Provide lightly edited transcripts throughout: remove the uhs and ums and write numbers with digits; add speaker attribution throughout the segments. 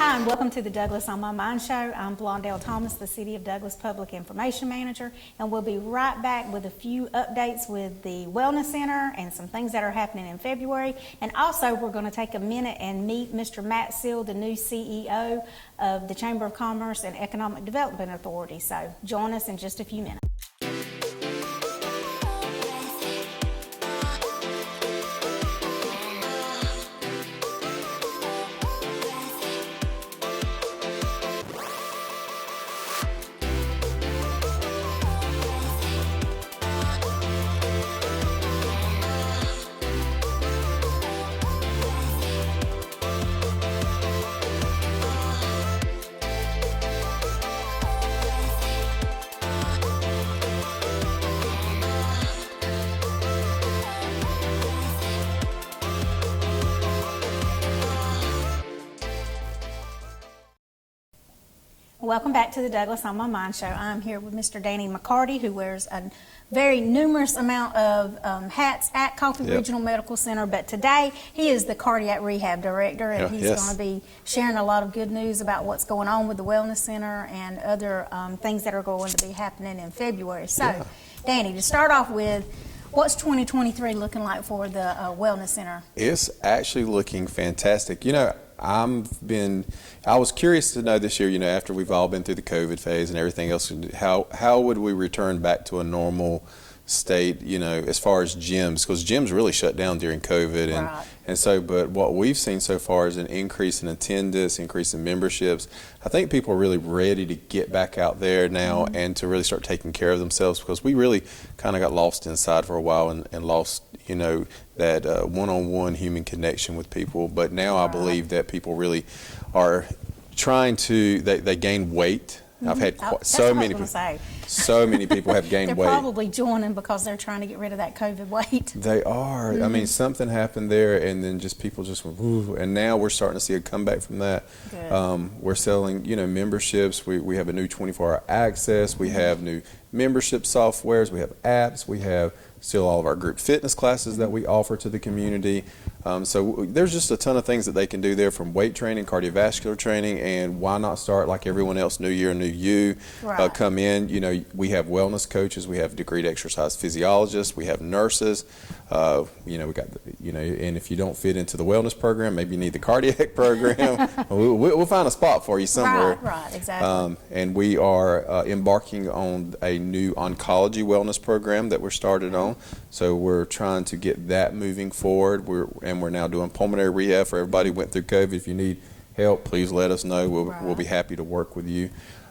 Speaker 1: Hi, and welcome to the Douglas On My Mind Show. I'm Blondell Thomas, the City of Douglas Public Information Manager, and we'll be right back with a few updates with the Wellness Center and some things that are happening in February. And also, we're going to take a minute and meet Mr. Matt Seale, the new CEO of the Chamber of Commerce and Economic Development Authority. So join us in just a few minutes. Welcome back to the Douglas On My Mind Show. I'm here with Mr. Danny McCarty, who wears a very numerous amount of hats at Coffee Regional Medical Center, but today he is the Cardiac Rehab Director, and he's going to be sharing a lot of good news about what's going on with the Wellness Center and other things that are going to be happening in February. So, Danny, to start off with, what's 2023 looking like for the Wellness Center?
Speaker 2: It's actually looking fantastic. You know, I was curious to know this year, you know, after we've all been through the COVID phase and everything else, how would we return back to a normal state, you know, as far as gyms, because gyms really shut down during COVID. And so, but what we've seen so far is an increase in attendance, increase in memberships. I think people are really ready to get back out there now and to really start taking care of themselves, because we really kind of got lost inside for a while and lost, you know, that one-on-one human connection with people. But now I believe that people really are trying to, they gain weight. I've had so many people have gained weight.
Speaker 1: They're probably joining because they're trying to get rid of that COVID weight.
Speaker 2: They are. I mean, something happened there, and then people just went, ooh, and now we're starting to see a comeback from that. We're selling, you know, memberships. We have a new 24-hour access. We have new membership softwares. We have apps. We have still all of our group fitness classes that we offer to the community. So there's just a ton of things that they can do there, from weight training, cardiovascular training, and why not start like everyone else, new year, new you. Come in, you know, we have wellness coaches, we have degreed exercise physiologists, we have nurses, you know, we got, you know, and if you don't fit into the wellness program, maybe you need the cardiac program. We'll find a spot for you somewhere.
Speaker 1: Right, exactly.
Speaker 2: And we are embarking on a new oncology wellness program that we're started on. So we're trying to get that moving forward. We're now doing pulmonary rehab for everybody who went through COVID. If you need help, please let us know. We'll be happy to work with you.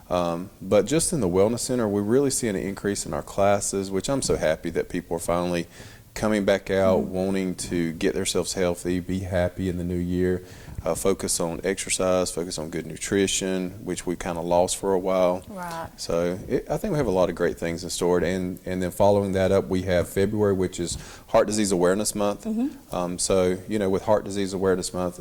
Speaker 2: But just in the Wellness Center, we're really seeing an increase in our classes, which I'm so happy that people are finally coming back out, wanting to get themselves healthy, be happy in the new year, focus on exercise, focus on good nutrition, which we kind of lost for a while. So I think we have a lot of great things in store. And then following that up, we have February, which is Heart Disease Awareness Month. So, you know, with Heart Disease Awareness Month,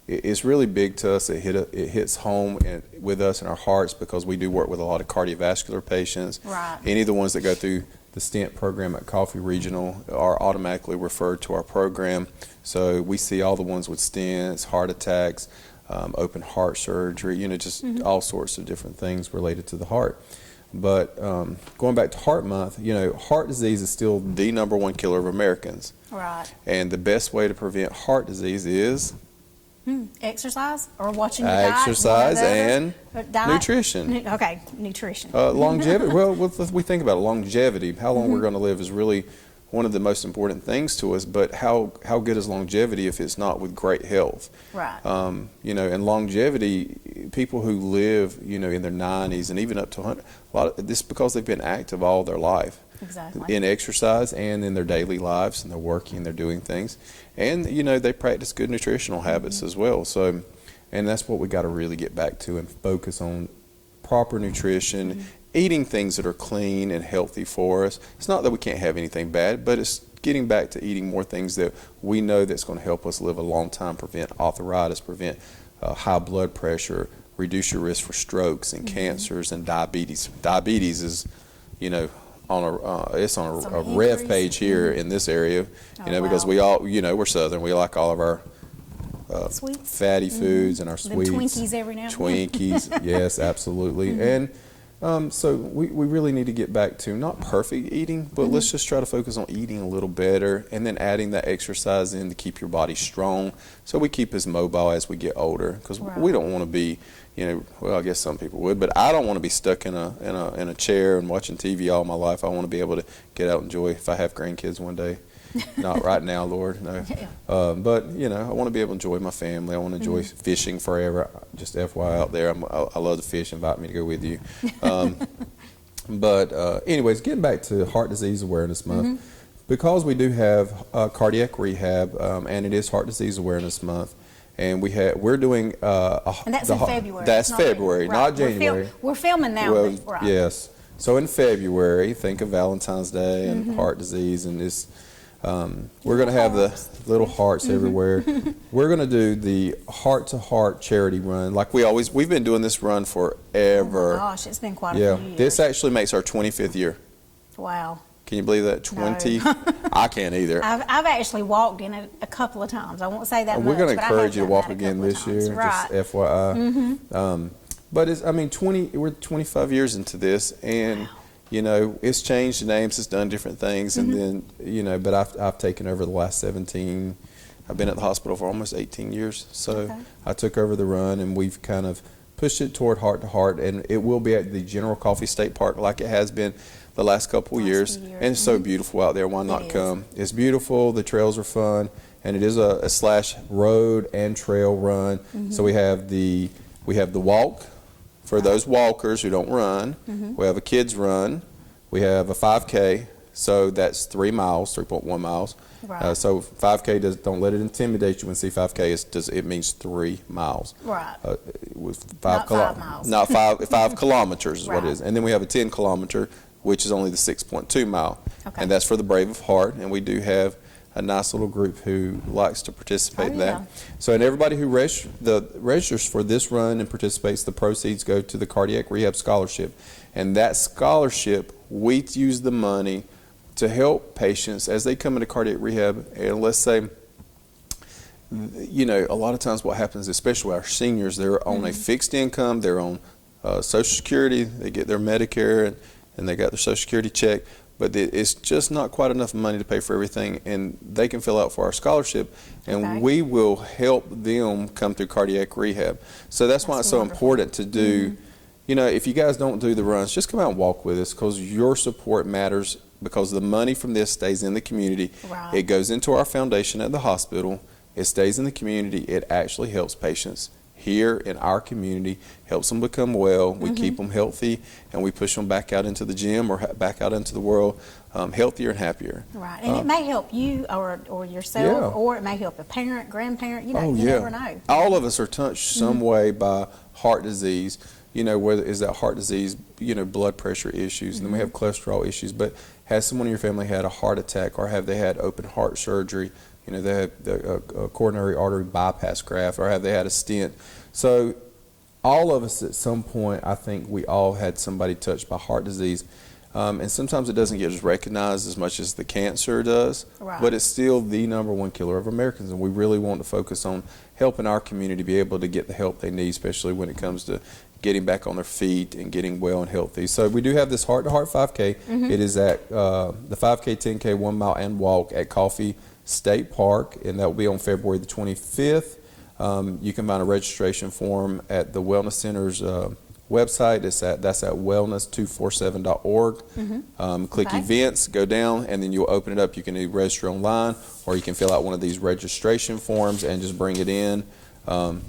Speaker 2: it's really big to us. It hits home with us in our hearts, because we do work with a lot of cardiovascular patients. Any of the ones that go through the stent program at Coffee Regional are automatically referred to our program. So we see all the ones with stents, heart attacks, open heart surgery, you know, just all sorts of different things related to the heart. But going back to Heart Month, you know, heart disease is still the #1 killer of Americans. And the best way to prevent heart disease is
Speaker 1: exercise, or watching your diet.
Speaker 2: Exercise and nutrition.
Speaker 1: Nutrition.
Speaker 2: Longevity. Well, we think about it. Longevity. How long we're going to live is really one of the most important things to us. But how good is longevity if it's not with great health? You know, and longevity, people who live, you know, in their 90s and even up to 100, a lot of this because they've been active all their life. In exercise and in their daily lives, and they're working, they're doing things, and you know, they practice good nutritional habits as well. So, and that's what we got to really get back to and focus on: proper nutrition, eating things that are clean and healthy for us. It's not that we can't have anything bad, but it's getting back to eating more things that we know that's going to help us live a long time, prevent arthritis, prevent high blood pressure, reduce your risk for strokes and cancers and diabetes. Diabetes is, you know, it's on a rev page here in this area, you know, because we all, you know, we're Southern. We like all of our
Speaker 1: Sweets.
Speaker 2: fatty foods and our
Speaker 1: Them
Speaker 2: sweets.
Speaker 1: Twinkies every now and then.
Speaker 2: Twinkies, yes, absolutely. And so we really need to get back to not perfect eating, but let's just try to focus on eating a little better and then adding that exercise in to keep your body strong so we keep as mobile as we get older. Because we don't want to be, well, I guess some people would, but I don't want to be stuck in a chair and watching TV all my life. I want to be able to get out and enjoy if I have grandkids one day. Not right now, Lord, no. But, I want to be able to enjoy my family. I want to enjoy fishing forever. Just FYI out there, I love to fish. Invite me to go with you. But anyways, getting back to Heart Disease Awareness Month, because we do have cardiac rehab, and it is Heart Disease Awareness Month, and we're doing
Speaker 1: and that's in February.
Speaker 2: That's February, not January.
Speaker 1: We're filming now.
Speaker 2: Well,
Speaker 1: right.
Speaker 2: yes. So in February, think of Valentine's Day and heart disease, and this. We're going to have the little hearts everywhere. We're going to do the Heart to Heart charity run, like we've been doing this run forever.
Speaker 1: Oh my gosh, it's been quite a few years.
Speaker 2: This actually makes our 25th year.
Speaker 1: Wow.
Speaker 2: Can you believe that? 20?
Speaker 1: No.
Speaker 2: I can't either.
Speaker 1: I've actually walked in it a couple of times. I won't say that much.
Speaker 2: We're going to
Speaker 1: but I
Speaker 2: encourage
Speaker 1: have
Speaker 2: you to
Speaker 1: done
Speaker 2: walk
Speaker 1: that a
Speaker 2: again
Speaker 1: couple of
Speaker 2: this
Speaker 1: times.
Speaker 2: year,
Speaker 1: Right.
Speaker 2: just FYI. But we're 25 years into this, and it's changed names, it's done different things, and then, but I've taken over the last 17. I've been at the hospital for almost 18 years, so I took over the run, and we've kind of pushed it toward Heart to Heart, and it will be at the General Coffee State Park like it has been the last couple of years. And it's so beautiful out there. Why not come? It's beautiful. The trails are fun, and it is a slash road and trail run. So we have the walk. For those walkers who don't run, we have a kids run. We have a 5K, so that's 3 miles, 3.1 miles.
Speaker 1: Right.
Speaker 2: So 5K don't let it intimidate you when you see 5K. It means 3 miles.
Speaker 1: Right.
Speaker 2: With
Speaker 1: Not 5 miles.
Speaker 2: Not 5 kilometers is what it
Speaker 1: Right.
Speaker 2: is. And then we have a 10 kilometer, which is only the 6.2 mile.
Speaker 1: Okay.
Speaker 2: And that's for the brave of heart. And we do have a nice little group who likes to participate in that. So, and everybody who registers for this run and participates, the proceeds go to the Cardiac Rehab Scholarship. And that scholarship, we use the money to help patients as they come into cardiac rehab. And let's say, a lot of times what happens, especially our seniors, they're on a fixed income, they're on Social Security, they get their Medicare, and they got their Social Security check. But it's just not quite enough money to pay for everything, and they can fill out for our scholarship, and we will help them come through cardiac rehab. So that's why it's so important to do, if you guys don't do the runs, just come out and walk with us, because your support matters, because the money from this stays in the community.
Speaker 1: Right.
Speaker 2: It goes into our foundation at the hospital. It stays in the community. It actually helps patients here in our community, helps them become well. We keep them healthy, and we push them back out into the gym or back out into the world healthier and happier.
Speaker 1: Right, and it may help you or yourself, or it may help a parent, grandparent. You never know.
Speaker 2: All of us are touched some way by heart disease. Whether is that heart disease, blood pressure issues, and then we have cholesterol issues. But has someone in your family had a heart attack, or have they had open heart surgery? They have a coronary artery bypass graft, or have they had a stent? So all of us at some point, I think we all had somebody touched by heart disease. And sometimes it doesn't get recognized as much as the cancer does, but it's still the #1 killer of Americans. And we really want to focus on helping our community be able to get the help they need, especially when it comes to getting back on their feet and getting well and healthy. So we do have this Heart to Heart 5K. It is at the 5K, 10K, 1 mile, and walk at Coffee State Park, and that will be on February the 25th. You can find a registration form at the Wellness Center's website. That's at wellness247.org. Click events, go down, and then you'll open it up. You can either register online, or you can fill out one of these registration forms and just bring it in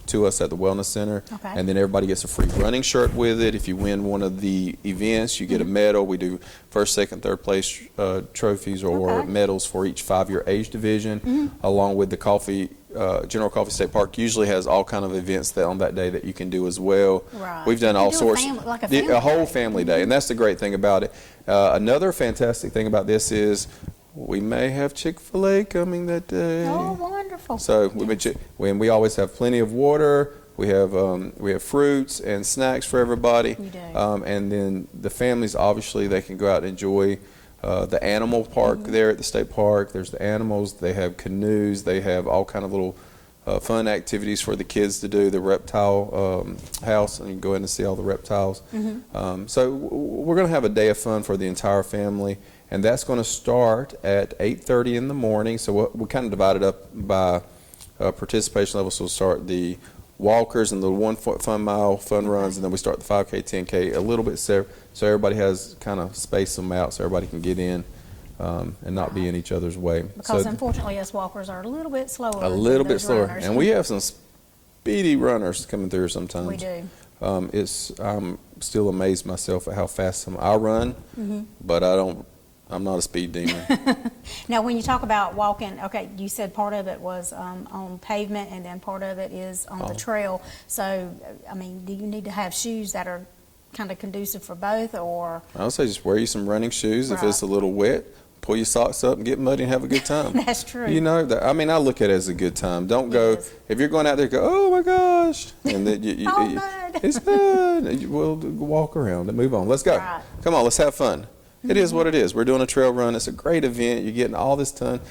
Speaker 2: to us at the Wellness Center. And then everybody gets a free running shirt with it. If you win one of the events, you get a medal. We do first, second, third place trophies or medals for each 5-year age division, along with the General Coffee State Park usually has all kind of events on that day that you can do as well. We've done all sorts, a whole family day, and that's the great thing about it. Another fantastic thing about this is we may have Chick-fil-A coming that day.
Speaker 1: Oh, wonderful!
Speaker 2: So we always have plenty of water. We have fruits and snacks for everybody.
Speaker 1: We do.
Speaker 2: And then the families, obviously, they can go out and enjoy the animal park there at the state park. There's the animals. They have canoes. They have all kind of little fun activities for the kids to do. The reptile house, and you can go in and see all the reptiles. So we're going to have a day of fun for the entire family, and that's going to start at 8:30 in the morning. So we kind of divide it up by participation level. So we'll start the walkers and the 1 fun mile fun runs, and then we start the 5K, 10K a little bit so everybody has kind of space them out so everybody can get in and not be in each other's way.
Speaker 1: Because unfortunately, us walkers are a little bit slower.
Speaker 2: A little bit slower,
Speaker 1: runners.
Speaker 2: and we have some speedy runners coming through sometimes.
Speaker 1: We do.
Speaker 2: I'm still amazed myself at how fast I run, but I'm not a speed demon.
Speaker 1: Now, when you talk about walking, okay, you said part of it was on pavement and then part of it is on the trail. So, I mean, do you need to have shoes that are kind of conducive for both, or?
Speaker 2: I would say just wear you some running shoes. If
Speaker 1: Right.
Speaker 2: it's a little wet, pull your socks up and get muddy and have a good time.
Speaker 1: That's true.
Speaker 2: You know, I mean, I look at it as a good time. Don't go,
Speaker 1: Yes.
Speaker 2: if you're going out there, go, oh my gosh. And then
Speaker 1: Oh, mud.
Speaker 2: it's good. We'll walk around and move on. Let's go.
Speaker 1: Right.
Speaker 2: Come on, let's have fun. It is what it is. We're doing a trail run. It's a great event. You're getting all this ton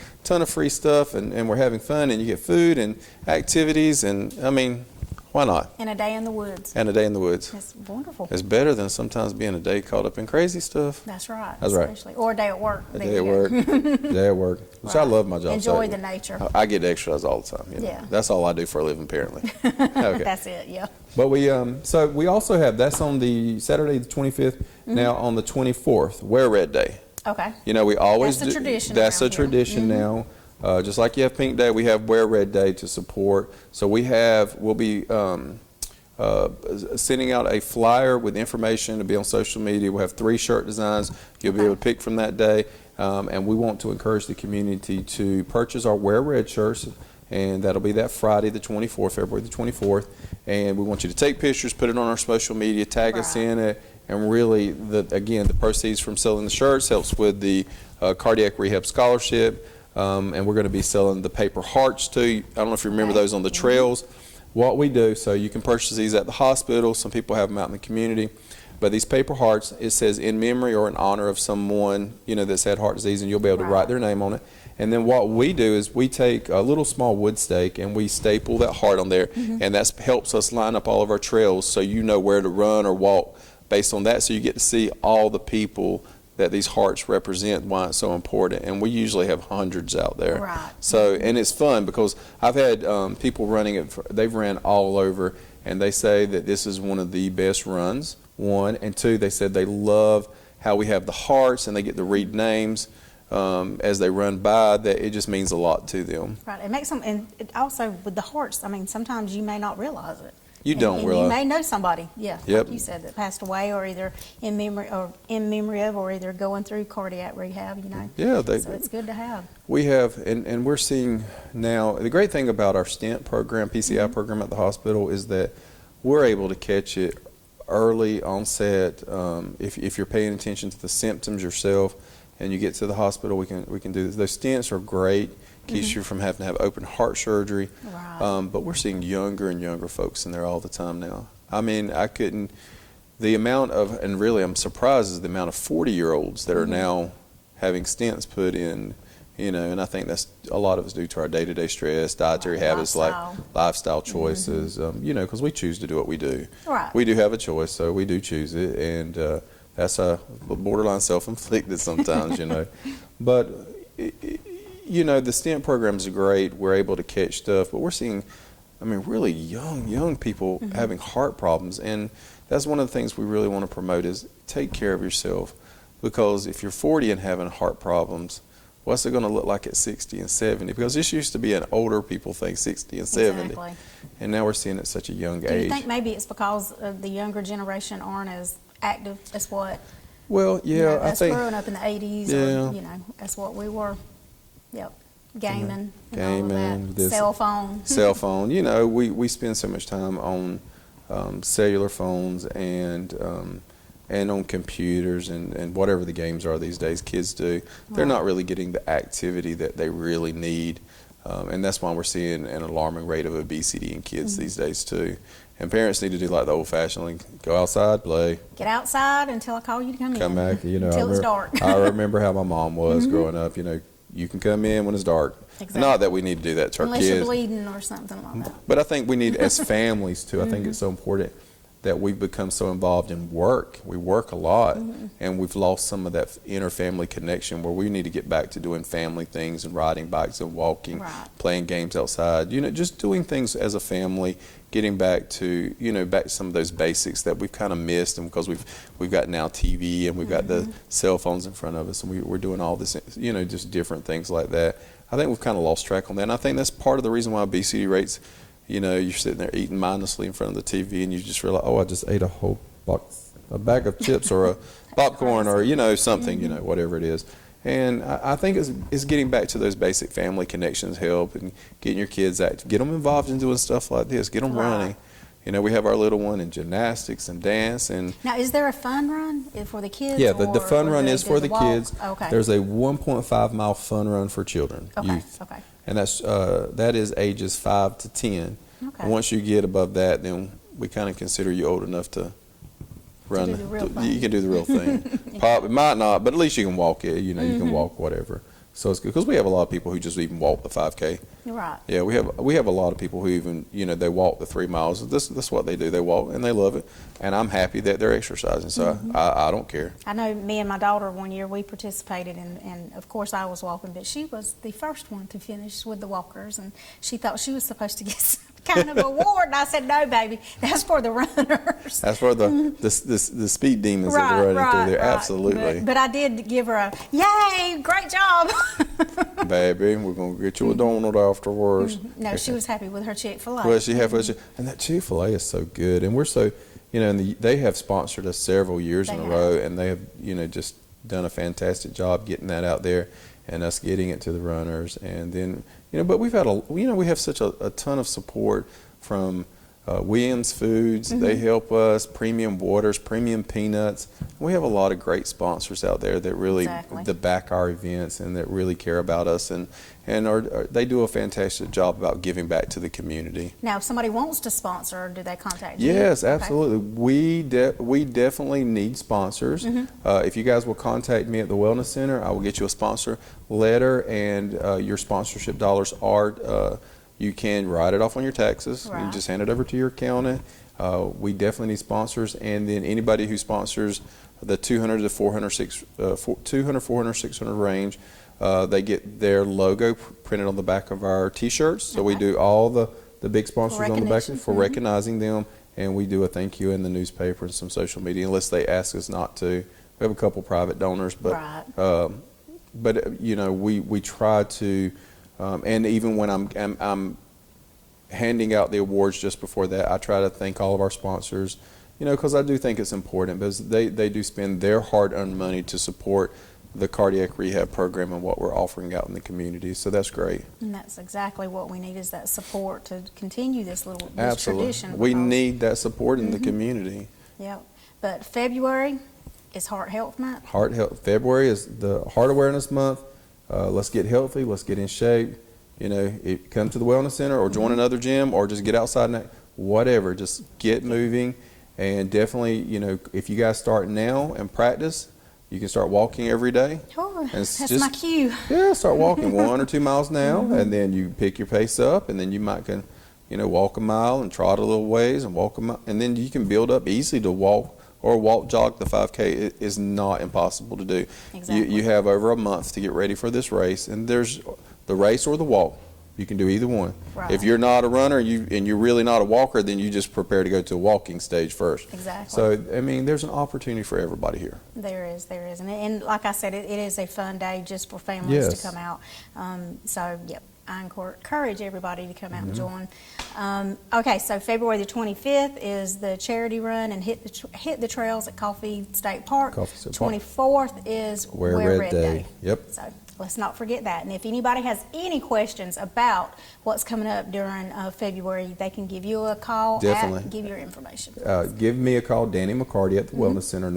Speaker 2: of free stuff, and we're having fun, and you get food and activities, and I mean, why not?
Speaker 1: And a day in the woods.
Speaker 2: And a day in the woods.
Speaker 1: That's wonderful.
Speaker 2: It's better than sometimes being a day caught up in crazy stuff.
Speaker 1: That's right.
Speaker 2: That's right.
Speaker 1: Especially. Or a day at work.
Speaker 2: A
Speaker 1: There
Speaker 2: day
Speaker 1: you
Speaker 2: at
Speaker 1: go.
Speaker 2: work. Day at work. Which I
Speaker 1: Right.
Speaker 2: love my job.
Speaker 1: Enjoy
Speaker 2: so
Speaker 1: the nature.
Speaker 2: I get exercise all the time. You know?
Speaker 1: Yeah.
Speaker 2: That's all I do for a living, apparently. Okay.
Speaker 1: That's it, yeah.
Speaker 2: But so we also have, that's on the Saturday the 25th. Now on the 24th, Wear Red Day.
Speaker 1: Okay.
Speaker 2: You know, we always
Speaker 1: That's a
Speaker 2: do.
Speaker 1: tradition
Speaker 2: That's a
Speaker 1: around here.
Speaker 2: tradition now. Just like you have Pink Day, we have Wear Red Day to support. So we'll be sending out a flyer with information to be on social media. We'll have 3 shirt designs you'll be able to pick from that day. And we want to encourage the community to purchase our Wear Red shirts. And that'll be that Friday, the 24th, February the 24th. And we want you to take pictures, put it on our social media, tag us in it. And really, again, the proceeds from selling the shirts helps with the cardiac rehab scholarship. And we're going to be selling the paper hearts too. I don't know if you remember those on the trails. What we do, so you can purchase these at the hospital. Some people have them out in the community. But these paper hearts, it says in memory or in honor of someone, you know, that's had heart disease, and you'll be able to write their name on it. And then what we do is we take a little small wood stake and we staple that heart on there, and that helps us line up all of our trails so you know where to run or walk based on that. So you get to see all the people that these hearts represent, why it's so important. And we usually have hundreds out there.
Speaker 1: Right.
Speaker 2: So, and it's fun because I've had people running it, they've ran all over, and they say that this is one of the best runs, 1. And 2, they said they love how we have the hearts and they get to read names as they run by, that it just means a lot to them.
Speaker 1: Right. It makes them, and it also with the hearts, I mean, sometimes you may not realize it.
Speaker 2: You don't
Speaker 1: and
Speaker 2: realize.
Speaker 1: you may know somebody,
Speaker 2: Yep.
Speaker 1: like you said, that passed away, or either in memory of, or either going through cardiac rehab, you know.
Speaker 2: Yeah,
Speaker 1: so it's good to have.
Speaker 2: We have, and we're seeing now, the great thing about our stent program, PCI program at the hospital, is that we're able to catch it early onset. If you're paying attention to the symptoms yourself and you get to the hospital, we can do this. Those stents are great. Keeps you from having to have open heart surgery.
Speaker 1: Right.
Speaker 2: But we're seeing younger and younger folks in there all the time now. I mean, the amount of, and really I'm surprised is the amount of 40-year-olds that are now having stents put in, you know, and I think that's a lot of it's due to our day-to-day stress, dietary habits, like lifestyle choices, you know, because we choose to do what we do.
Speaker 1: Right.
Speaker 2: We do have a choice, so we do choose it, and that's a borderline self-inflicted sometimes, you know. But you know, the stent programs are great. We're able to catch stuff, but we're seeing, I mean, really young people having heart problems. And that's one of the things we really want to promote is take care of yourself. Because if you're 40 and having heart problems, what's it going to look like at 60 and 70? Because this used to be an older people thing, 60 and 70.
Speaker 1: Exactly.
Speaker 2: And now we're seeing it at such a young age.
Speaker 1: Do you think maybe it's because the younger generation aren't as active as what?
Speaker 2: Well, yeah,
Speaker 1: You know,
Speaker 2: I
Speaker 1: us
Speaker 2: think.
Speaker 1: growing up in the 80s,
Speaker 2: Yeah.
Speaker 1: or, you know, that's what we were. Yep. Gaming. And all
Speaker 2: Gaming,
Speaker 1: of that. Cell phone.
Speaker 2: Cell phone. You know, we spend so much time on cellular phones and on computers and whatever the games are these days. Kids do. They're not really getting the activity that they really need. And that's why we're seeing an alarming rate of obesity in kids these days too. And parents need to do like the old-fashioned, like, go outside, play.
Speaker 1: Get outside until I call you to come in.
Speaker 2: Come back. You know,
Speaker 1: Until it's dark.
Speaker 2: I remember how my mom was growing up. You know, you can come in when it's dark.
Speaker 1: Exactly.
Speaker 2: Not that we need to do that to our
Speaker 1: Unless
Speaker 2: kids.
Speaker 1: you're bleeding or something like that.
Speaker 2: But I think we need, as families too, I think it's so important that we've become so involved in work. We work a lot, and we've lost some of that inter-family connection where we need to get back to doing family things and riding bikes and walking, playing games outside, just doing things as a family, getting back to, back to some of those basics that we've kind of missed, and because we've got now TV and we've got the cell phones in front of us, and we're doing all this, just different things like that. I think we've kind of lost track on that, and I think that's part of the reason why obesity rates, you're sitting there eating mindlessly in front of the TV, and you just realize, oh, I just ate a bag of chips or a popcorn or, something, whatever it is. And I think it's getting back to those basic family connections help, and getting your kids out, get them involved in doing stuff like this, get them running. We have our little one in gymnastics and dance. And
Speaker 1: now, is there a fun run for the kids?
Speaker 2: Yeah, the fun run is for the kids.
Speaker 1: Okay.
Speaker 2: There's a 1.5-mile fun run for children, youth.
Speaker 1: Okay.
Speaker 2: And that is ages 5 to 10.
Speaker 1: Okay.
Speaker 2: And once you get above that, then we kind of consider you old enough to run.
Speaker 1: Do the real thing.
Speaker 2: You can do the real thing. It might not, but at least you can walk it. You can walk whatever. So it's good because we have a lot of people who just even walk the 5K.
Speaker 1: Right.
Speaker 2: Yeah, we have a lot of people who even they walk the 3 miles. This is what they do. They walk and they love it, and I'm happy that they're exercising. So I don't care.
Speaker 1: I know me and my daughter one year we participated, and of course I was walking, but she was the first one to finish with the walkers, and she thought she was supposed to get some kind of award, and I said, no, baby, that's for the runners.
Speaker 2: That's for the speed demons that are running through there. Absolutely.
Speaker 1: But I did give her a yay, great job.
Speaker 2: Baby, we're gonna get you a donut afterwards.
Speaker 1: No, she was happy with her Chick-fil-A.
Speaker 2: Well, and that Chick-fil-A is so good, and we're so, and they have sponsored us several years in a row, and they have, just done a fantastic job getting that out there, and us getting it to the runners, and then, but we've had we have such a ton of support from Williams Foods. They help us, Premium Waters, Premium Peanuts. We have a lot of great sponsors out there that really that back our events and that really care about us, and they do a fantastic job about giving back to the community.
Speaker 1: Now, if somebody wants to sponsor, do they contact you?
Speaker 2: Yes, absolutely. We definitely need sponsors. If you guys will contact me at the Wellness Center, I will get you a sponsor letter, and your sponsorship dollars are you can write it off on your taxes. You just hand it over to your accountant. We definitely need sponsors, and then anybody who sponsors the 200 to 400, 400, 600 range, they get their logo printed on the back of our T-shirts. So we do all the big sponsors on the back for recognizing them, and we do a thank you in the newspaper and some social media, unless they ask us not to. We have a couple private donors, but we try to. And even when I'm handing out the awards just before that, I try to thank all of our sponsors, because I do think it's important, because they do spend their hard-earned money to support the cardiac rehab program and what we're offering out in the community. So that's great. And
Speaker 1: that's exactly what we need, is that support to continue this
Speaker 2: Absolutely.
Speaker 1: Tradition.
Speaker 2: We need that support in the community.
Speaker 1: Yeah. But February is Heart Health Month.
Speaker 2: February is the Heart Awareness Month. Let's get healthy. Let's get in shape. Come to the Wellness Center or join another gym or just get outside and whatever. Just get moving, and definitely, if you guys start now and practice, you can start walking every day.
Speaker 1: Oh, that's my cue.
Speaker 2: Yeah, start walking 1 or 2 miles now, and then you pick your pace up, and then you might can, walk a mile and trot a little ways and walk a mile, and then you can build up easily to walk. Or jog the 5K. It is not impossible to do.
Speaker 1: Exactly.
Speaker 2: You have over a month to get ready for this race, and there's the race or the walk. You can do either one.
Speaker 1: Right.
Speaker 2: If you're not a runner and you're really not a walker, then you just prepare to go to a walking stage first.
Speaker 1: Exactly.
Speaker 2: So, there's an opportunity for everybody here.
Speaker 1: There is. And like I said, it is a fun day just for families to come out. I encourage everybody to come out and join. Okay, so February the 25th is the charity run and hit the trails at Coffee State Park. 24th is Wear Red Day.
Speaker 2: Yep.
Speaker 1: So let's not forget that. And if anybody has any questions about what's coming up during February, they can give you a call.
Speaker 2: Definitely.
Speaker 1: Give your information.
Speaker 2: Give me a call, Danny McCarty at the Wellness Center,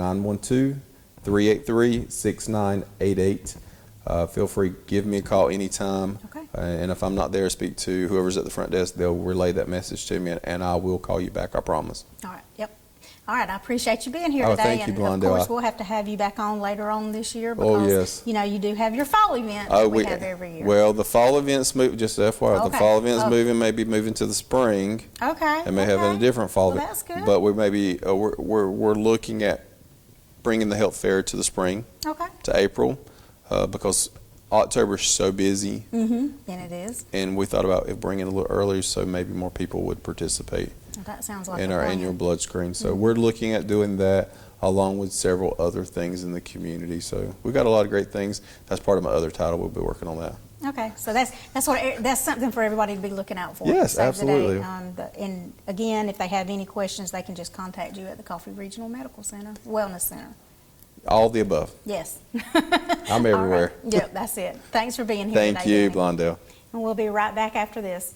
Speaker 2: 912-383-6988. Feel free, give me a call anytime.
Speaker 1: Okay.
Speaker 2: And if I'm not there, speak to whoever's at the front desk. They'll relay that message to me, and I will call you back, I promise.
Speaker 1: All right. Yep. All right, I appreciate you being here
Speaker 2: Oh,
Speaker 1: today.
Speaker 2: thank you,
Speaker 1: And
Speaker 2: Blondell.
Speaker 1: of course, we'll have to have you back on later on this year because,
Speaker 2: Oh, yes.
Speaker 1: you know, you do have your fall event
Speaker 2: Oh,
Speaker 1: that we have every year.
Speaker 2: Well, the fall event's moving, just FYI, the
Speaker 1: Okay.
Speaker 2: fall event's
Speaker 1: Oh.
Speaker 2: maybe moving to the spring.
Speaker 1: Okay.
Speaker 2: And may have a different fall
Speaker 1: Well,
Speaker 2: event.
Speaker 1: that's good.
Speaker 2: But we maybe, we're looking at bringing the health fair to the spring,
Speaker 1: Okay.
Speaker 2: to April, because October's so busy.
Speaker 1: And it is.
Speaker 2: And we thought about bringing it a little earlier so maybe more people would participate
Speaker 1: That sounds like
Speaker 2: in
Speaker 1: a
Speaker 2: our
Speaker 1: plan.
Speaker 2: annual blood screen. So we're looking at doing that along with several other things in the community. So we've got a lot of great things. That's part of my other title. We'll be working on that.
Speaker 1: Okay, so that's something for everybody to be looking out for.
Speaker 2: Yes,
Speaker 1: Save the date.
Speaker 2: absolutely.
Speaker 1: And again, if they have any questions, they can just contact you at the Coffee Regional Medical Center, Wellness Center.
Speaker 2: All the above.
Speaker 1: Yes.
Speaker 2: I'm everywhere.
Speaker 1: All right. Yep, that's it. Thanks for being here
Speaker 2: Thank
Speaker 1: today,
Speaker 2: you,
Speaker 1: Danny.
Speaker 2: Blondell.
Speaker 1: And we'll be right back after this.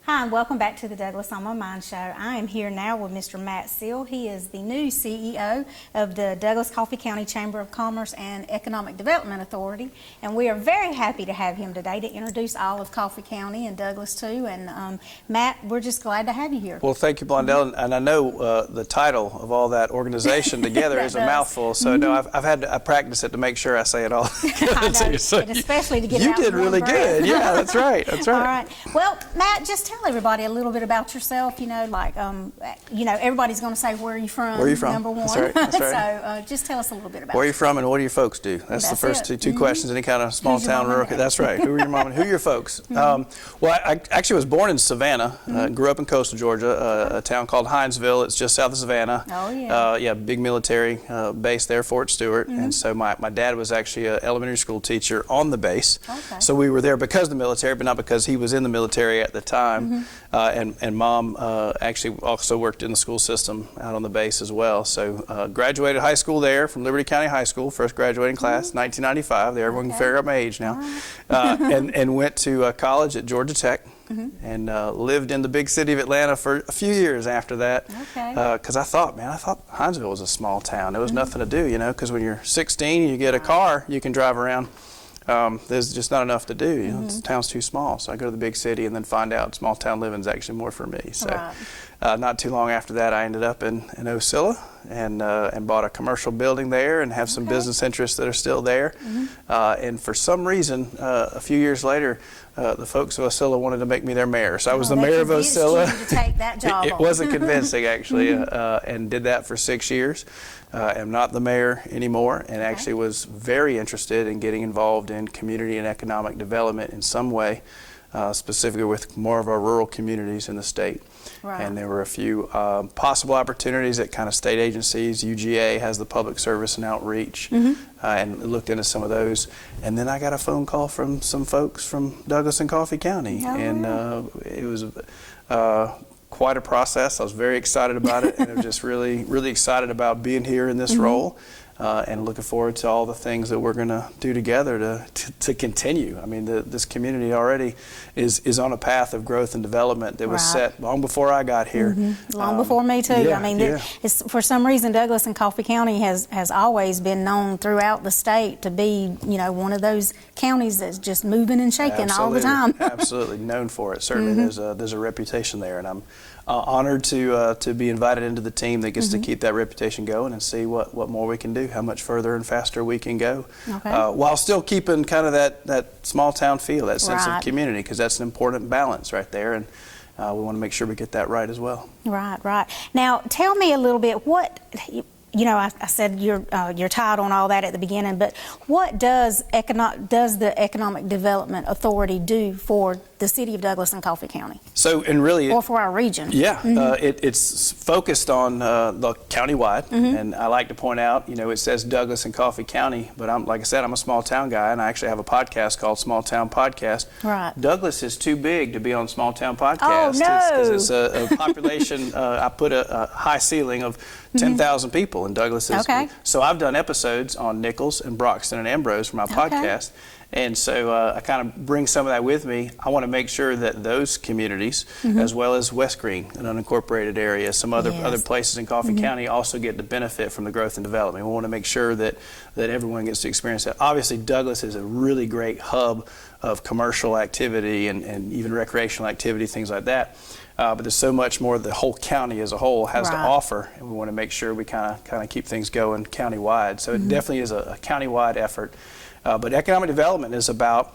Speaker 1: Hi, and welcome back to the Douglas on My Mind Show. I am here now with Mr. Matt Seale. He is the new CEO of the Douglas Coffee County Chamber of Commerce and Economic Development Authority, and we are very happy to have him today to introduce all of Coffee County and Douglas too. And Matt, we're just glad to have you here.
Speaker 3: Well, thank you, Blondell, and I know the title of all that organization together is a mouthful. So no, I practice it to make sure I say it all.
Speaker 1: I know,
Speaker 3: So
Speaker 1: and especially to get it
Speaker 3: you
Speaker 1: out in
Speaker 3: did
Speaker 1: one
Speaker 3: really
Speaker 1: breath.
Speaker 3: good. Yeah, that's right. That's right.
Speaker 1: All right. Well, Matt, just tell everybody a little bit about yourself. You know, like, you know, everybody's going to say, where are you from?
Speaker 3: Where are you from?
Speaker 1: Number one.
Speaker 3: That's right. That's right.
Speaker 1: So just tell us a little bit about
Speaker 3: Where are you
Speaker 1: yourself.
Speaker 3: from and what do your folks do? That's the
Speaker 1: That's
Speaker 3: first
Speaker 1: it.
Speaker 3: two questions. Any kind of small
Speaker 1: Who's your
Speaker 3: town
Speaker 1: mom and
Speaker 3: rural.
Speaker 1: dad?
Speaker 3: That's right. Who are your mom and who are your folks? Well, I actually was born in Savannah. Grew up in coastal Georgia, a town called Hinesville. It's just south of Savannah.
Speaker 1: Oh, yeah.
Speaker 3: Yeah, big military base there, Fort Stewart. And so my dad was actually an elementary school teacher on the base.
Speaker 1: Okay.
Speaker 3: So we were there because of the military, but not because he was in the military at the time. And mom actually also worked in the school system out on the base as well. So graduated high school there from Liberty County High School, first graduating class, 1995. There, everyone can figure out my age now. And went to college at Georgia Tech. And lived in the big city of Atlanta for a few years after that.
Speaker 1: Okay.
Speaker 3: Because I thought Hinesville was a small town. There was nothing to do, you know, because when you're 16, you get a car, you can drive around. There's just not enough to do. You know, the town's too small. So I go to the big city and then find out small town living is actually more for me. So not too long after that, I ended up in Seale and bought a commercial building there and have some business interests that are still there. And for some reason, a few years later, the folks of Seale wanted to make me their mayor. So I was the mayor of Seale.
Speaker 1: You to take that job
Speaker 3: It
Speaker 1: on.
Speaker 3: wasn't convincing, actually, and did that for 6 years. Am not the mayor anymore, and actually was very interested in getting involved in community and economic development in some way, specifically with more of our rural communities in the state.
Speaker 1: Right.
Speaker 3: And there were a few possible opportunities at kind of state agencies. UGA has the public service and outreach, and looked into some of those. And then I got a phone call from some folks from Douglas and Coffee County, it was quite a process. I was very excited about it, and I'm just really, really excited about being here in this role, and looking forward to all the things that we're going to do together to continue. I mean, this community already is on a path of growth and development that was set long before I got here.
Speaker 1: Long before me too.
Speaker 3: Yeah,
Speaker 1: I mean,
Speaker 3: yeah.
Speaker 1: it's, for some reason, Douglas and Coffee County has always been known throughout the state to be, you know, one of those counties that's just moving and shaking all the time.
Speaker 3: Absolutely, known for it. Certainly, there's a reputation there, and I'm honored to be invited into the team that gets to keep that reputation going and see what more we can do, how much further and faster we can go, while still keeping kind of that small town feel, that sense of community, because that's an important balance right there, and we want to make sure we get that right as well.
Speaker 1: Right. Now, tell me a little bit, I said your title and all that at the beginning, but what does the Economic Development Authority do for the city of Douglas and Coffee County?
Speaker 3: So, and really,
Speaker 1: or for our region?
Speaker 3: Yeah, it's focused on the countywide, and I like to point out, it says Douglas and Coffee County, but like I said, I'm a small town guy, and I actually have a podcast called Small Town Podcast.
Speaker 1: Right.
Speaker 3: Douglas is too big to be on Small Town Podcast.
Speaker 1: Oh, no.
Speaker 3: Because it's a population, I put a high ceiling of 10,000 people, and Douglas is.
Speaker 1: Okay.
Speaker 3: So I've done episodes on Nichols and Broxton and Ambrose for my podcast. And so I kind of bring some of that with me. I want to make sure that those communities, as well as West Green, an unincorporated area, some other places in Coffee County also get the benefit from the growth and development. We want to make sure that everyone gets to experience that. Obviously, Douglas is a really great hub of commercial activity and even recreational activity, things like that. But there's so much more the whole county as a whole has to offer, and we want to make sure we kind of keep things going countywide. So it definitely is a countywide effort. But economic development is about,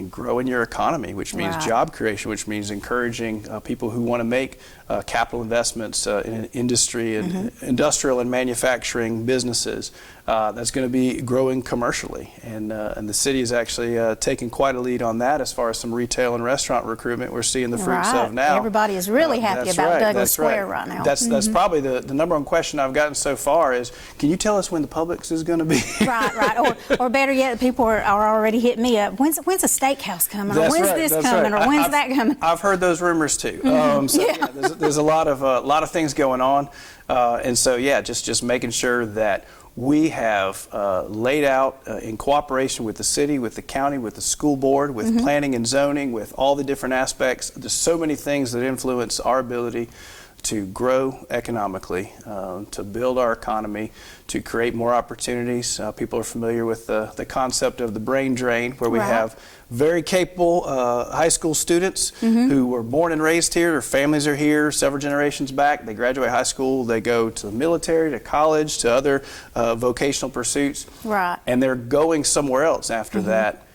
Speaker 3: growing your economy, which means job creation, which means encouraging people who want to make capital investments in industry and industrial and manufacturing businesses. That's going to be growing commercially, and the city is actually taking quite a lead on that as far as some retail and restaurant recruitment we're seeing the fruits of now.
Speaker 1: Everybody is really happy about Douglas Square right now.
Speaker 3: That's probably the number one question I've gotten so far is, can you tell us when the Publix is going to be?
Speaker 1: Right. Or better yet, people are already hitting me up. When's a steakhouse coming? Or when's this coming? Or when's that coming?
Speaker 3: I've heard those rumors too. There's a lot of things going on, and so just making sure that we have laid out in cooperation with the city, with the county, with the school board, with planning and zoning, with all the different aspects. There's so many things that influence our ability to grow economically, to build our economy, to create more opportunities. People are familiar with the concept of the brain drain, where we have very capable high school students who were born and raised here. Their families are here several generations back. They graduate high school, they go to the military, to college, to other vocational pursuits. Right. And they're going somewhere else after that.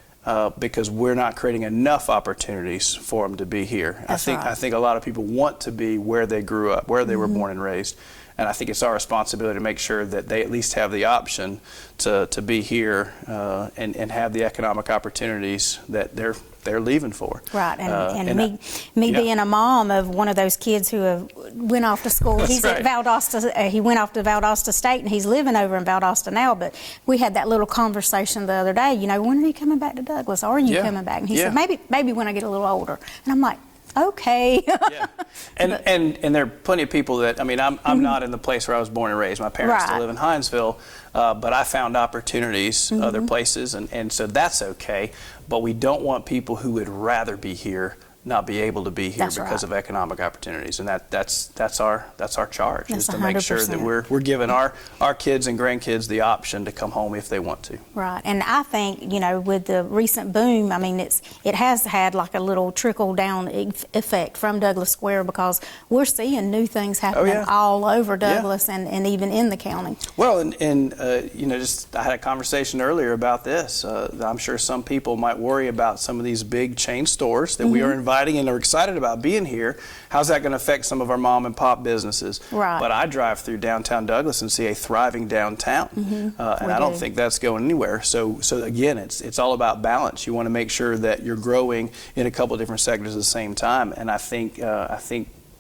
Speaker 3: Because we're not creating enough opportunities for them to be here. I think a lot of people want to be where they grew up, where they were born and raised, and I think it's our responsibility to make sure that they at least have the option to be here and have the economic opportunities that they're leaving for.
Speaker 1: Right, and me being a mom of one of those kids who went off to school. He's at Valdosta. He went off to Valdosta State, and he's living over in Valdosta now. But we had that little conversation the other day. When are you coming back to Douglas? Are you coming back? And he said, maybe when I get a little older. And I'm like, okay.
Speaker 3: And there are plenty of people that, I'm not in the place where I was born and raised. My parents still live in Hinesville, but I found opportunities other places, and so that's okay. But we don't want people who would rather be here not be able to be here because of economic opportunities, and that's our charge, is to make sure that we're giving our kids and grandkids the option to come home if they want to.
Speaker 1: Right, and I think with the recent boom, it has had like a little trickle down effect from Douglas Square, because we're seeing new things happening all over Douglas and even in the county.
Speaker 3: Well, and I had a conversation earlier about this. I'm sure some people might worry about some of these big chain stores that we are inviting and are excited about being here. How's that going to affect some of our mom and pop businesses? Right. But I drive through downtown Douglas and see a thriving downtown, and I don't think that's going anywhere. So again, it's all about balance. You want to make sure that you're growing in a couple of different sectors at the same time, and I think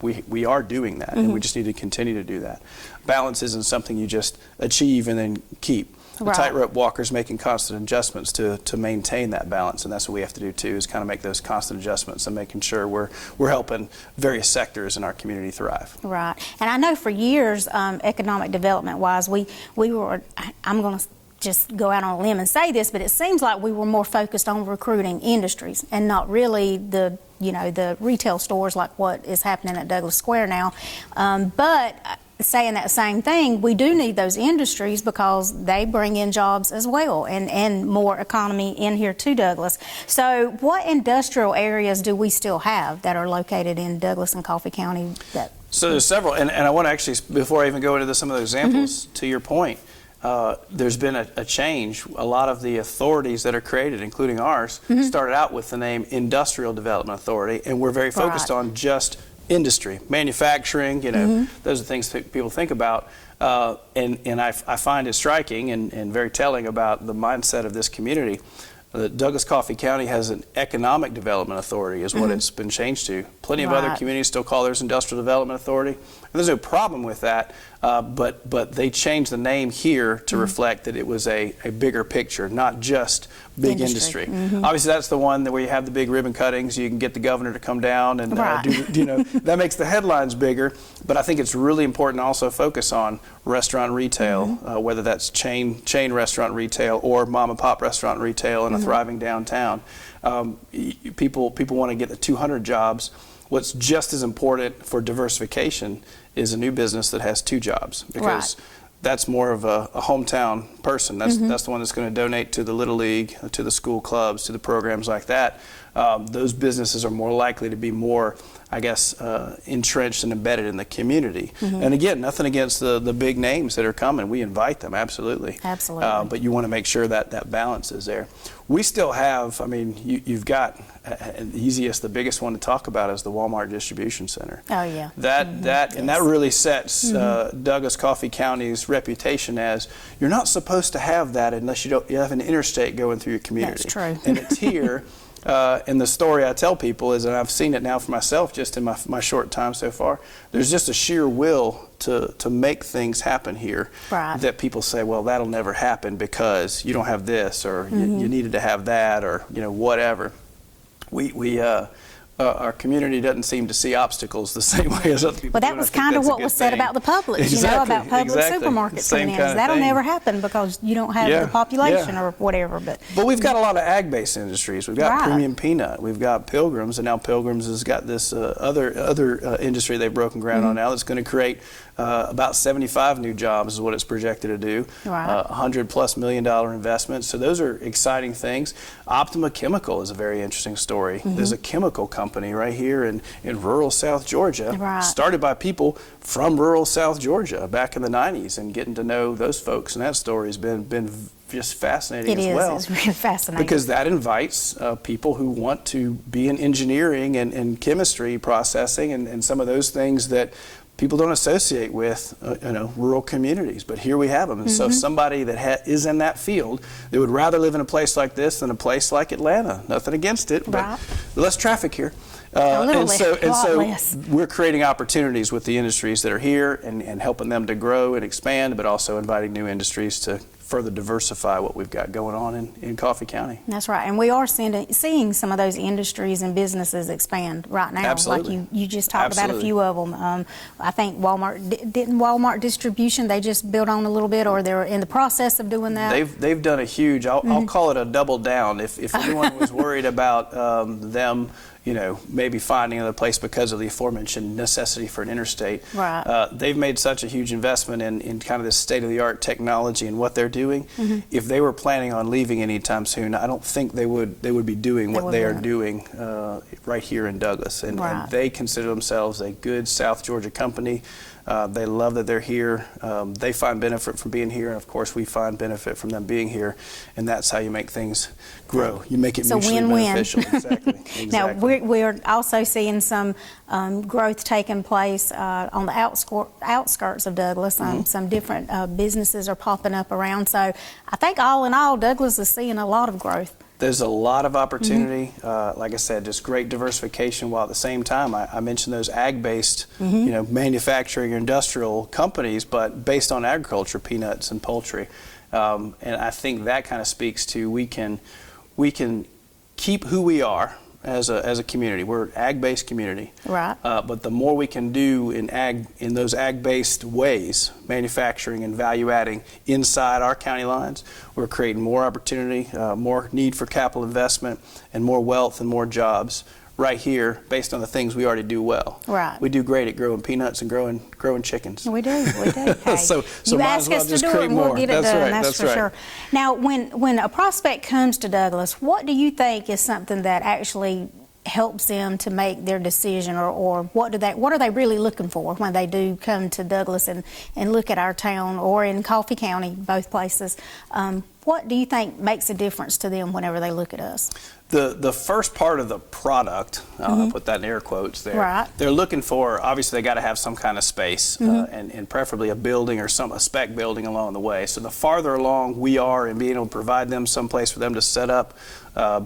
Speaker 3: we are doing that, and we just need to continue to do that. Balance isn't something you just achieve and then keep. The tightrope walker's making constant adjustments to maintain that balance, and that's what we have to do too, is kind of make those constant adjustments and making sure we're helping various sectors in our community thrive. Right,
Speaker 1: and I know for years, economic development wise, we were, I'm going to just go out on a limb and say this, but it seems like we were more focused on recruiting industries and not really the retail stores like what is happening at Douglas Square now. But saying that same thing, we do need those industries because they bring in jobs as well and more economy in here to Douglas. So what industrial areas do we still have that are located in Douglas and Coffee County?
Speaker 3: So there's several, and I want to actually, before I even go into some of those examples, to your point, there's been a change. A lot of the authorities that are created, including ours, started out with the name Industrial Development Authority, and we're very focused on just industry, manufacturing, those are things that people think about. And I find it striking and very telling about the mindset of this community. Douglas Coffee County has an economic development authority is what it's been changed to. Plenty of other communities still call theirs industrial development authority. And there's no problem with that, but they changed the name here to reflect that it was a bigger picture, not just big industry. Obviously, that's the one where you have the big ribbon cuttings. You can get the governor to come down and that makes the headlines bigger. But I think it's really important to also focus on restaurant retail, whether that's chain restaurant retail or mom and pop restaurant retail in a thriving downtown. People want to get the 200 jobs. What's just as important for diversification is a new business that has 2 jobs, because that's more of a hometown person. That's the one that's going to donate to the Little League, to the school clubs, to the programs like that. Those businesses are more likely to be more, I guess, entrenched and embedded in the community. And again, nothing against the big names that are coming. We invite them, absolutely.
Speaker 1: Absolutely.
Speaker 3: But you want to make sure that that balance is there. We still have, you've got the biggest one to talk about is the Walmart distribution center.
Speaker 1: Oh yeah.
Speaker 3: And that really sets Douglas Coffee County's reputation as you're not supposed to have that unless you have an interstate going through your community.
Speaker 1: That's true.
Speaker 3: And it's here. And the story I tell people is, and I've seen it now for myself just in my short time so far, there's just a sheer will to make things happen here that people say, well, that'll never happen because you don't have this, or you needed to have that, or whatever. Our community doesn't seem to see obstacles the same way as other people.
Speaker 1: Well, that was kind of what was said about the Publix, about public supermarkets coming in. That'll never happen because you don't have the population or whatever. But
Speaker 3: we've got a lot of ag-based industries. We've got Premium Peanut. We've got Pilgrims, and now Pilgrims has got this other industry they've broken ground on now that's going to create about 75 new jobs is what it's projected to do. $100+ million investment. So those are exciting things. Optima Chemical is a very interesting story. There's a chemical company right here in rural South Georgia, started by people from rural South Georgia back in the 90s, and getting to know those folks. And that story has been just fascinating as well.
Speaker 1: It's really fascinating.
Speaker 3: Because that invites people who want to be in engineering and chemistry processing and some of those things that people don't associate with rural communities, but here we have them. And so somebody that is in that field, they would rather live in a place like this than a place like Atlanta. Nothing against it, but less traffic here. And so we're creating opportunities with the industries that are here and helping them to grow and expand, but also inviting new industries to further diversify what we've got going on in Coffee County.
Speaker 1: That's right, and we are seeing some of those industries and businesses expand right now.
Speaker 3: Absolutely.
Speaker 1: Like you just talked about a few of them. I think Walmart distribution, they just built on a little bit, or they're in the process of doing that?
Speaker 3: They've done a huge, I'll call it a double down. If anyone was worried about them maybe finding another place because of the aforementioned necessity for an interstate. They've made such a huge investment in kind of this state-of-the-art technology and what they're doing. If they were planning on leaving anytime soon, I don't think they would be doing what they are doing right here in Douglas. And they consider themselves a good South Georgia company. They love that they're here. They find benefit from being here, and of course we find benefit from them being here. And that's how you make things grow. You make it mutually beneficial. Exactly.
Speaker 1: Now we're also seeing some growth taking place on the outskirts of Douglas. Some different businesses are popping up around. So I think all in all, Douglas is seeing a lot of growth.
Speaker 3: There's a lot of opportunity. Like I said, just great diversification, while at the same time I mentioned those ag-based manufacturing or industrial companies, but based on agriculture, peanuts and poultry. And I think that kind of speaks to we can keep who we are as a community. We're an ag-based community. But the more we can do in those ag-based ways, manufacturing and value adding inside our county lines, we're creating more opportunity, more need for capital investment, and more wealth and more jobs right here based on the things we already do well. We do great at growing peanuts and growing chickens.
Speaker 1: We do. Hey,
Speaker 3: so
Speaker 1: you
Speaker 3: might
Speaker 1: ask
Speaker 3: as well
Speaker 1: us
Speaker 3: just
Speaker 1: to do it
Speaker 3: create
Speaker 1: and we'll
Speaker 3: more.
Speaker 1: get it done. That's for
Speaker 3: right.
Speaker 1: sure. Now, when a prospect comes to Douglas, what do you think is something that actually helps them to make their decision, or what are they really looking for when they do come to Douglas and look at our town, or in Coffee County, both places? What do you think makes a difference to them whenever they look at us?
Speaker 3: The first part of the product, I'll put that in air quotes there.
Speaker 1: Right.
Speaker 3: They're looking for, obviously, they got to have some kind of space, and preferably a building or a spec building along the way. So the farther along we are in being able to provide them some place for them to set up,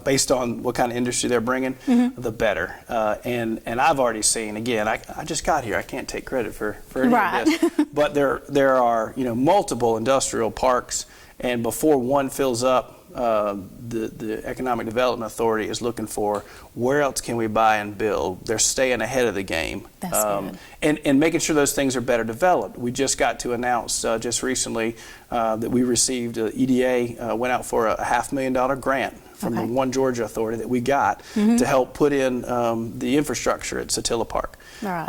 Speaker 3: based on what kind of industry they're bringing, the better. And I've already seen, again, I just got here. I can't take credit for any of this, but there are multiple industrial parks, and before one fills up, the Economic Development Authority is looking for where else can we buy and build. They're staying ahead of the game.
Speaker 1: That's good.
Speaker 3: And making sure those things are better developed. We just got to announce just recently that we received, EDA went out for a $500,000 grant from the One Georgia Authority that we got to help put in the infrastructure at Seale Park.
Speaker 1: Right.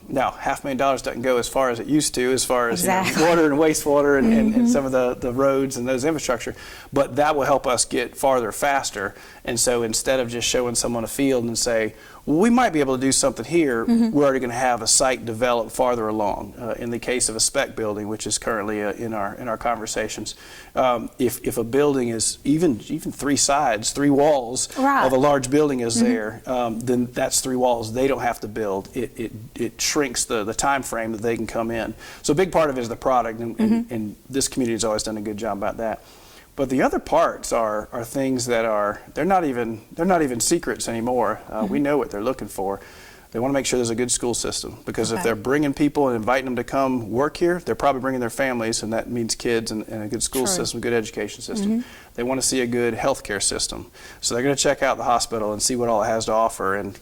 Speaker 3: Now, $500,000 doesn't go as far as it used to, as far as
Speaker 1: Exactly.
Speaker 3: water and wastewater and some of the roads and those infrastructure, but that will help us get farther faster. And so instead of just showing someone a field and say, well, we might be able to do something here, we're already going to have a site developed farther along. In the case of a spec building, which is currently in our conversations, if a building is even 3 sides, 3 walls of a large building is there, then that's 3 walls they don't have to build. It shrinks the time frame that they can come in. So a big part of it is the product, and this community has always done a good job about that. But the other parts are things that they're not even secrets anymore. We know what they're looking for. They want to make sure there's a good school system, because if they're bringing people and inviting them to come work here, they're probably bringing their families, and that means kids and a good school system, a good education system. They want to see a good healthcare system, so they're going to check out the hospital and see what all it has to offer. And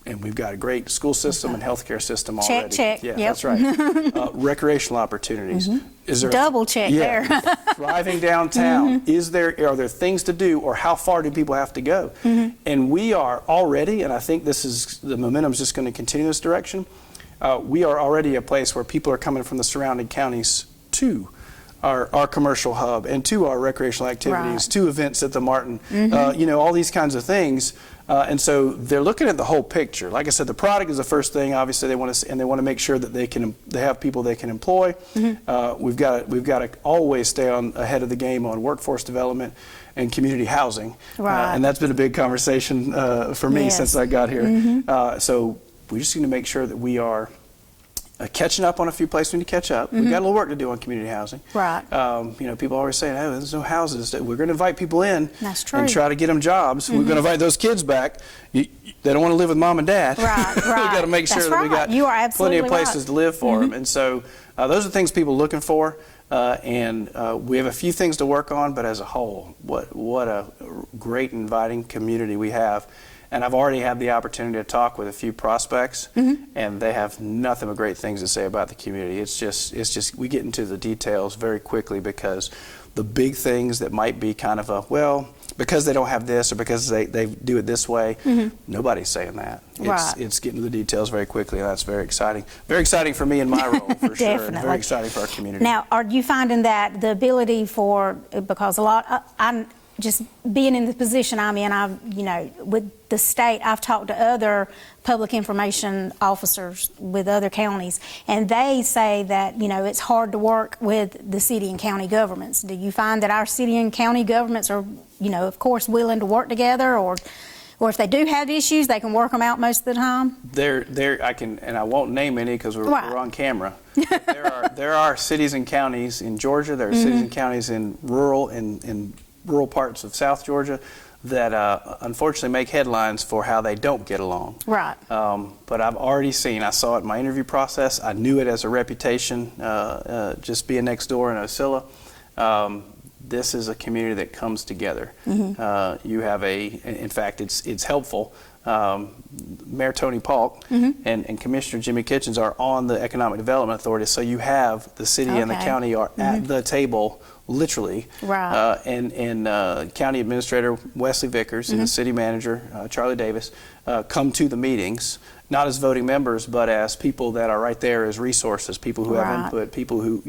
Speaker 3: and we've got a great school system and healthcare system already.
Speaker 1: Check.
Speaker 3: Yeah,
Speaker 1: Yep.
Speaker 3: that's right. Recreational opportunities. Is there
Speaker 1: Double check there.
Speaker 3: Thriving downtown? Are there things to do, or how far do people have to go? And we are already, and I think the momentum is just going to continue this direction. We are already a place where people are coming from the surrounding counties to our commercial hub and to our recreational activities, to events at the Martin, all these kinds of things. And so they're looking at the whole picture. Like I said, the product is the first thing. Obviously, they want to make sure that they have people they can employ. We've got to always stay ahead of the game on workforce development and community housing. And that's been a big conversation for me since I got here. So we just need to make sure that we are catching up on a few places we need to catch up. We've got a little work to do on community housing.
Speaker 1: Right.
Speaker 3: People always say, "Oh, there's no houses." We're going to invite people in
Speaker 1: That's
Speaker 3: and try to get them jobs. We're going to invite those kids back. They don't want to live with mom and dad.
Speaker 1: Right.
Speaker 3: We've got to make sure that we got plenty of places to live for them. And so those are things people are looking for. And we have a few things to work on, but as a whole, what a great inviting community we have. And I've already had the opportunity to talk with a few prospects, and they have nothing but great things to say about the community. It's just we get into the details very quickly, because the big things that might be kind of because they don't have this, or because they do it this way, nobody's saying that. It's getting to the details very quickly, and that's very exciting. Very exciting for me in my role, for sure, and very exciting for our community.
Speaker 1: Now, are you finding that the ability because I'm just being in the position I'm in, with the state, I've talked to other public information officers with other counties, and they say that, it's hard to work with the city and county governments. Do you find that our city and county governments are, of course, willing to work together, or if they do have issues, they can work them out most of the time?
Speaker 3: I won't name any because we're on camera. There are cities and counties in Georgia. There are cities and counties in rural parts of South Georgia that unfortunately make headlines for how they don't get along.
Speaker 1: Right.
Speaker 3: But I've already seen, I saw it in my interview process, I knew it as a reputation, just being next door in Seale. This is a community that comes together. You have in fact, it's helpful. Mayor Tony Polk and Commissioner Jimmy Kitchens are on the Economic Development Authority, so you have the city and the county are at the table, literally.
Speaker 1: Right.
Speaker 3: And County Administrator Wesley Vickers and the City Manager Charlie Davis come to the meetings, not as voting members, but as people that are right there as resources, people who have input, people who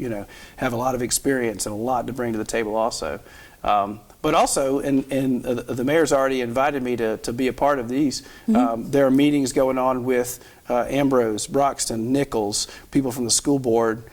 Speaker 3: have a lot of experience and a lot to bring to the table also. But also, and the mayor's already invited me to be a part of these. There are meetings going on with Ambrose, Broxton, Nichols, people from the school board,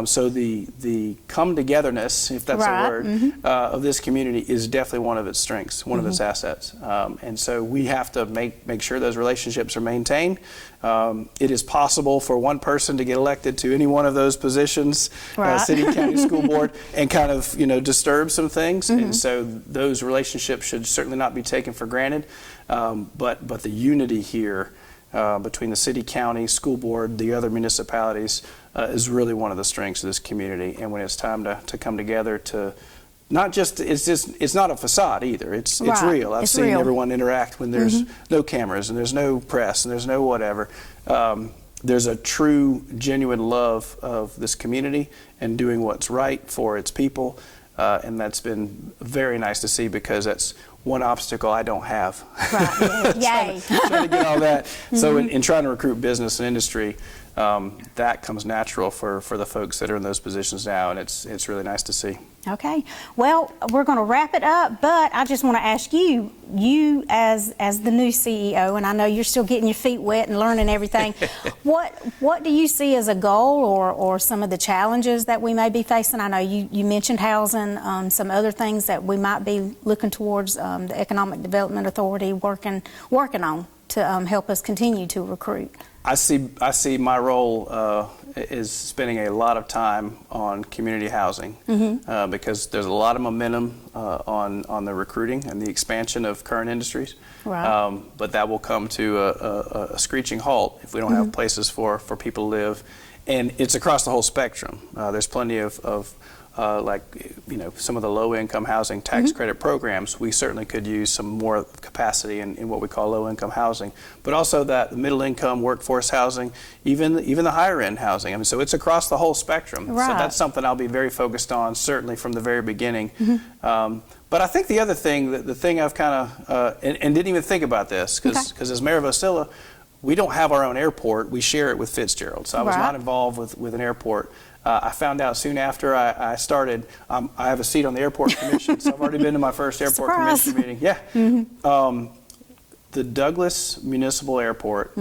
Speaker 3: So the come togetherness, if that's
Speaker 1: Right.
Speaker 3: a word, of this community is definitely one of its strengths, one of its assets. And so we have to make sure those relationships are maintained. It is possible for one person to get elected to any one of those positions,
Speaker 1: Right.
Speaker 3: city, county, school board, and kind of disturb some things. And so those relationships should certainly not be taken for granted. But the unity here between the city, county, school board, the other municipalities is really one of the strengths of this community. And when it's time to come together to not just, it's not a facade either. It's
Speaker 1: Right.
Speaker 3: real. I've
Speaker 1: It's
Speaker 3: seen
Speaker 1: real.
Speaker 3: everyone interact when there's no cameras and there's no press and there's no whatever. There's a true, genuine love of this community and doing what's right for its people. And that's been very nice to see, because that's one obstacle I don't have.
Speaker 1: Right. Yay.
Speaker 3: Trying to get all that. So in trying to recruit business and industry, that comes natural for the folks that are in those positions now, and it's really nice to see.
Speaker 1: Okay. Well, we're going to wrap it up, but I just want to ask you as the new CEO, and I know you're still getting your feet wet and learning everything, what do you see as a goal or some of the challenges that we may be facing? I know you mentioned housing, some other things that we might be looking towards the Economic Development Authority working on to help us continue to recruit.
Speaker 3: I see my role is spending a lot of time on community housing, because there's a lot of momentum on the recruiting and the expansion of current industries.
Speaker 1: Right.
Speaker 3: But that will come to a screeching halt if we don't have places for people to live. And it's across the whole spectrum. There's plenty of some of the low-income housing tax credit programs. We certainly could use some more capacity in what we call low-income housing, but also that middle-income workforce housing, even the higher-end housing. I mean, so it's across the whole spectrum.
Speaker 1: Right.
Speaker 3: So that's something I'll be very focused on, certainly from the very beginning. But I think the other thing, the thing I've kind of and didn't even think about this, because as mayor of Seale, we don't have our own airport. We share it with Fitzgerald. So I was not involved with an airport. I found out soon after I started, I have a seat on the airport commission, so I've already been to my first airport commission meeting. Yeah. The Douglas Municipal Airport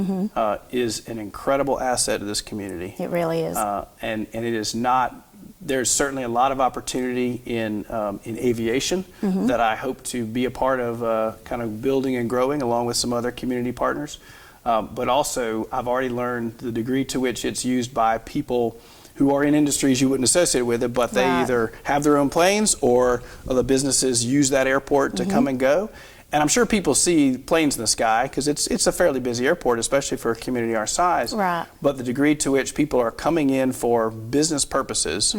Speaker 3: is an incredible asset to this community.
Speaker 1: It really is.
Speaker 3: And it is not, there's certainly a lot of opportunity in aviation that I hope to be a part of kind of building and growing along with some other community partners. But also, I've already learned the degree to which it's used by people who are in industries you wouldn't associate with it, but they either have their own planes or the businesses use that airport to come and go. And I'm sure people see planes in the sky because it's a fairly busy airport, especially for a community our size.
Speaker 1: Right.
Speaker 3: But the degree to which people are coming in for business purposes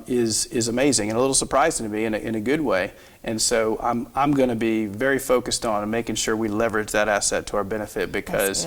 Speaker 3: is amazing and a little surprising to me in a good way. And so I'm going to be very focused on making sure we leverage that asset to our benefit, because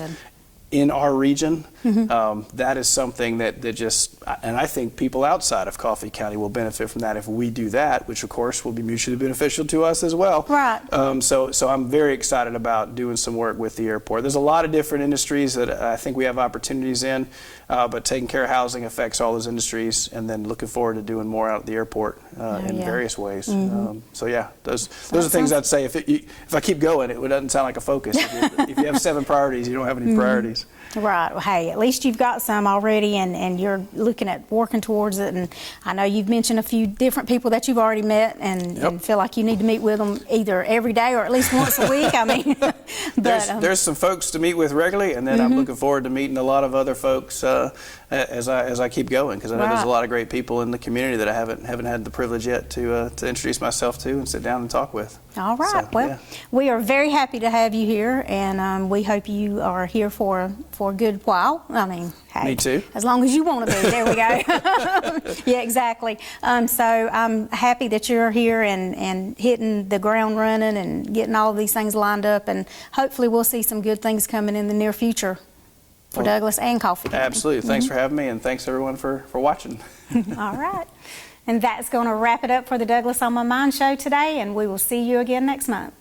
Speaker 3: in our region, that is something that just, and I think people outside of Coffee County will benefit from that if we do that, which of course will be mutually beneficial to us as well.
Speaker 1: Right.
Speaker 3: So I'm very excited about doing some work with the airport. There's a lot of different industries that I think we have opportunities in, but taking care of housing affects all those industries, and then looking forward to doing more out at the airport in various ways. So yeah, those are things I'd say. If I keep going, it doesn't sound like a focus. If you have 7 priorities, you don't have any priorities.
Speaker 1: Right. Well, hey, at least you've got some already, and you're looking at working towards it. And I know you've mentioned a few different people that you've already met, and feel like you need to meet with them either every day or at least once a week. I mean,
Speaker 3: there's some folks to meet with regularly, and then I'm looking forward to meeting a lot of other folks as I keep going, because I know there's a lot of great people in the community that I haven't had the privilege yet to introduce myself to and sit down and talk with.
Speaker 1: All right.
Speaker 3: So,
Speaker 1: we are very happy to have you here, and we hope you are here for a good while. I mean, hey,
Speaker 3: me too.
Speaker 1: As long as you want to be. There we go. Yeah, exactly. So I'm happy that you're here and hitting the ground running and getting all of these things lined up, and hopefully we'll see some good things coming in the near future for Douglas and Coffee County.
Speaker 3: Absolutely. Thanks for having me, and thanks everyone for watching.
Speaker 1: All right. And that's going to wrap it up for the Douglas on My Mind show today, and we will see you again next month.